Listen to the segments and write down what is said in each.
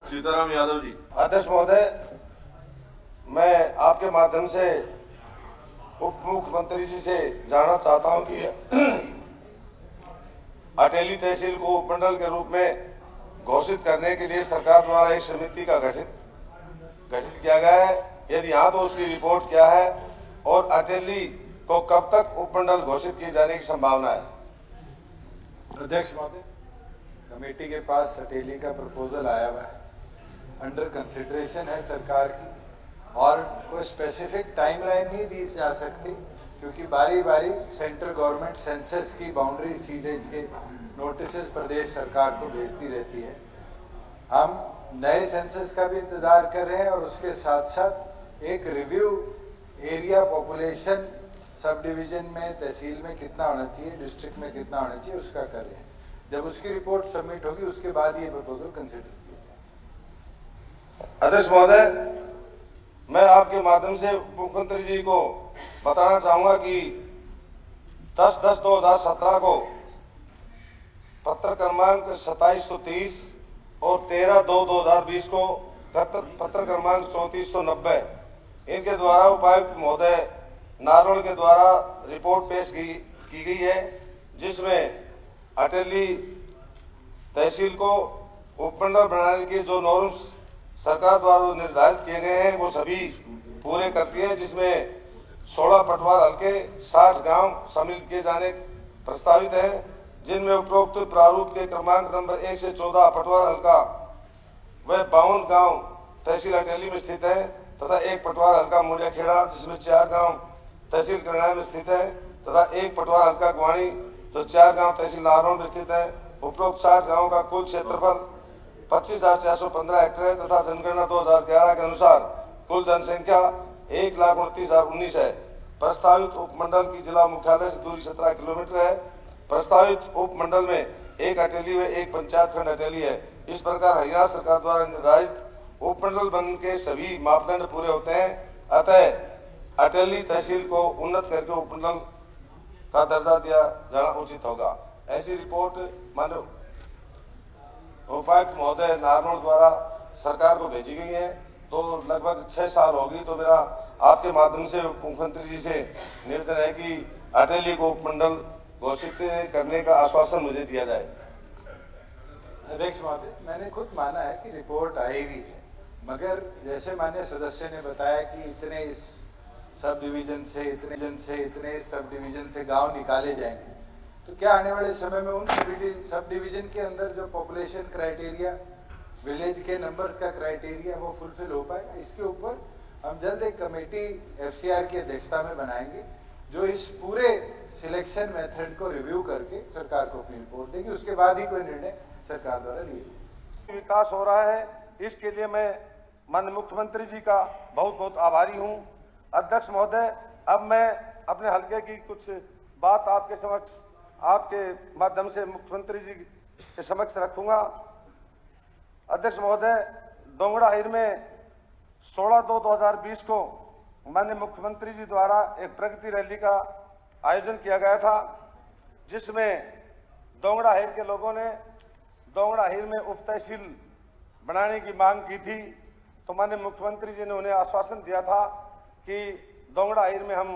सीताराम यादव जी। अध्यक्ष महोदय, मैं आपके माध्यम से उप मुख्यमंत्री जी से जानना चाहता हूं कि अटेली तहसील को उपमंडल के रूप में घोषित करने के लिए सरकार द्वारा एक समिति का गठित किया गया है। यदि हाँ, तो उसकी रिपोर्ट क्या है और अटेली को कब तक उपमंडल घोषित किए जाने की संभावना है? अध्यक्ष महोदय, कमेटी के पास अटेली का प्रपोजल आया हुआ है, अंडर कंसिडरेशन है सरकार की, और कोई स्पेसिफिक टाइमलाइन नहीं दी जा सकती क्योंकि बारी बारी सेंट्रल गवर्नमेंट सेंसस की बाउंड्री सीरेज के नोटिस प्रदेश सरकार को भेजती रहती है। हम नए सेंसस का भी इंतजार कर रहे हैं और उसके साथ साथ एक review area population sub division में, तहसील में कितना होना चाहिए, डिस्ट्रिक्ट में कितना होना चाहिए, उसका कर रहे हैं। जब उसकी रिपोर्ट सबमिट होगी उसके बाद ये प्रपोजल कंसिडर किया जाएगा। अध्यक्ष महोदय, मैं आपके माध्यम से मुख्यमंत्री जी को बताना चाहूंगा कि 10/10/2017 को पत्र क्रमांक 2730 और 13/2/2020 को पत्र क्रमांक 3490 इनके द्वारा उपायुक्त महोदय नारोल के द्वारा रिपोर्ट पेश की गई है, जिसमें अटेली तहसील को उपमंडल बनाने के जो नॉर्म्स सरकार द्वारा निर्धारित किए गए हैं वो सभी पूरे करती है, जिसमें 16 पटवार हल्के 60 गांव सम्मिलित किए जाने प्रस्तावित हैं, जिनमें उपरोक्त प्रारूप के क्रमांक नंबर 1 से 14 पटवार हल्का व 52 गांव तहसील अटेली में स्थित है तथा एक पटवार हल्का मुंडियाखेड़ा जिसमें 4 गांव तहसील करनाल में स्थित है तथा एक पटवार हल्का गुवाणी तो 4 गांव तहसील नारनौल में स्थित है। उपरोक्त 60 गांवों का कुल क्षेत्रफल 25,415 हेक्टेयर है तथा जनगणना 2011 के अनुसार कुल जनसंख्या 1,29,019 है। प्रस्तावित उपमंडल की जिला मुख्यालय से दूरी 17 किलोमीटर है। प्रस्तावित उपमंडल में एक अटेली व एक पंचायत खंड अटेली है। इस प्रकार हरियाणा सरकार द्वारा निर्धारित उपमंडल बनने के सभी मापदंड पूरे होते हैं, अतः अटेली तहसील को उन्नत करके उपमंडल का दर्जा दिया जाना उचित होगा। ऐसी रिपोर्ट माननीय उपायुक्त महोदय नारनौल द्वारा सरकार को भेजी गई है, तो लगभग 6 साल होगी। तो मेरा आपके माध्यम से मुख्यमंत्री जी से निवेदन है कि अटेली को उपमंडल घोषित करने का आश्वासन मुझे दिया जाए। अध्यक्ष महोदय, मैंने खुद माना है कि रिपोर्ट आई हुई है, मगर जैसे माननीय सदस्य ने बताया कि इतने इस सब डिवीजन से इतने सब डिवीजन से गांव निकाले जाएंगे, तो क्या आने वाले समय में उन सब डिवीजन के अंदर जो पॉपुलेशन क्राइटेरिया, विलेज के नंबर्स का क्राइटेरिया वो फुलफिल हो पाएगा? इसके ऊपर हम जल्द एक कमेटी एफसीआर की अध्यक्षता में बनाएंगे जो इस पूरे सिलेक्शन मेथड को रिव्यू करके सरकार को अपनी रिपोर्ट देगी। उसके बाद ही कोई निर्णय सरकार द्वारा लिया। विकास हो रहा है, इसके लिए मैं माननीय मुख्यमंत्री जी का बहुत बहुत आभारी हूं। अध्यक्ष महोदय, अब मैं अपने हल्के की कुछ बात आपके समक्ष, आपके माध्यम से मुख्यमंत्री जी के समक्ष रखूंगा। अध्यक्ष महोदय, डोंगड़ाहिर में 16/2/2020 को माननीय मुख्यमंत्री जी द्वारा एक प्रगति रैली का आयोजन किया गया था, जिसमें डोंगड़ाहिर के लोगों ने डोंगड़ाहिर में उप तहसील बनाने की मांग की थी। तो माननीय मुख्यमंत्री जी ने उन्हें आश्वासन दिया था कि डोंगड़ाहिर में हम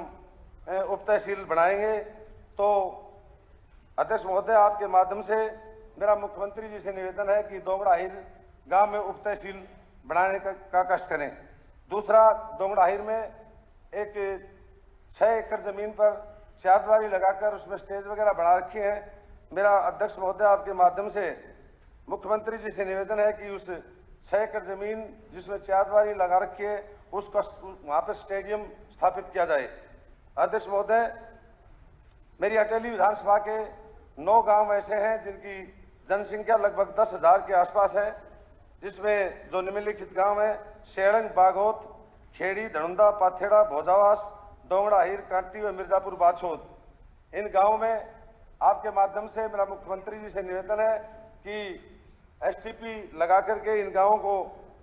उप तहसील बनाएंगे। तो अध्यक्ष महोदय, आपके माध्यम से मेरा मुख्यमंत्री जी से निवेदन है कि डोंगड़ाहिर गांव में उप तहसील बनाने का कष्ट करें। दूसरा, डोंगड़ाहिर में एक 6 एकड़ जमीन पर चारदीवारी लगाकर उसमें स्टेज वगैरह बना रखी है। मेरा अध्यक्ष महोदय आपके माध्यम से मुख्यमंत्री जी से निवेदन है कि उस 6 एकड़ जमीन जिसमें चारदीवारी लगा रखी है उसका वहां पर स्टेडियम स्थापित किया जाए। अध्यक्ष महोदय, मेरी अटेली विधानसभा के 9 गांव ऐसे हैं जिनकी जनसंख्या लगभग 10,000 के आसपास है, जिसमें जो निम्नलिखित गांव है शेड़ंग, बागोत, खेड़ी, धनुंदा, पाथेड़ा, भोजावास, डोंगड़ाहिर, कांटी व मिर्जापुर बाछोद। इन गांवों में आपके माध्यम से मेरा मुख्यमंत्री जी से निवेदन है कि एसटीपी लगा करके इन गांवों को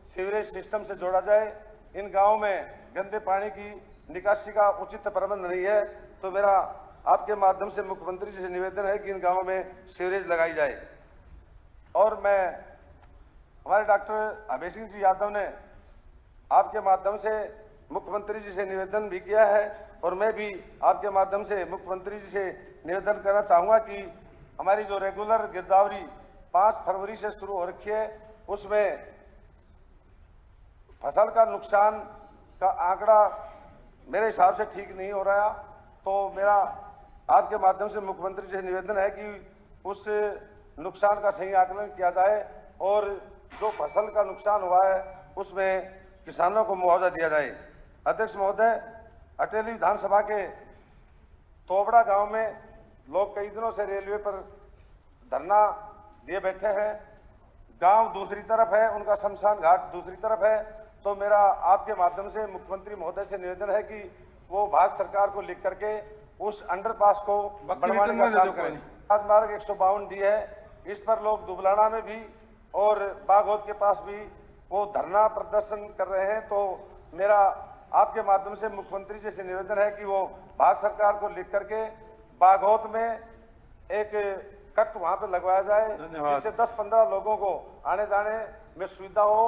सीवरेज सिस्टम से जोड़ा जाए। इन गांवों में गंदे पानी की निकासी का उचित प्रबंध नहीं है, तो मेरा आपके माध्यम से मुख्यमंत्री जी से निवेदन है कि इन गांवों में सीवरेज लगाई जाए। और मैं हमारे डॉक्टर अभय सिंह जी यादव ने आपके माध्यम से मुख्यमंत्री जी से निवेदन भी किया है और मैं भी आपके माध्यम से मुख्यमंत्री जी से निवेदन करना चाहूंगा कि हमारी जो रेगुलर गिरदावरी 5 फरवरी से शुरू हो रखी है उसमें फसल का नुकसान का आंकड़ा मेरे हिसाब से ठीक नहीं हो रहा, तो मेरा आपके माध्यम से मुख्यमंत्री जी से निवेदन है कि उस नुकसान का सही आकलन किया जाए और जो फसल का नुकसान हुआ है उसमें किसानों को मुआवजा दिया जाए। अध्यक्ष महोदय, अटेली विधानसभा के तोबड़ा गांव में लोग कई दिनों से रेलवे पर धरना दिए बैठे हैं। गांव दूसरी तरफ है, उनका शमशान घाट दूसरी तरफ है, तो मेरा आपके माध्यम से मुख्यमंत्री महोदय से निवेदन है कि वो भारत सरकार को लिख करके उस अंडरपास को बढ़वाने का काम करें। राजमार्ग 152 डी है, इस पर लोग दुबलाना में भी और बागोद के पास भी वो धरना प्रदर्शन कर रहे हैं, तो मेरा आपके माध्यम से मुख्यमंत्री जी से निवेदन है कि वो भारत सरकार को लिख करके बागोद में एक कट वहां पे लगवाया जाए जिससे 10-15 लोगों को आने जाने में सुविधा हो।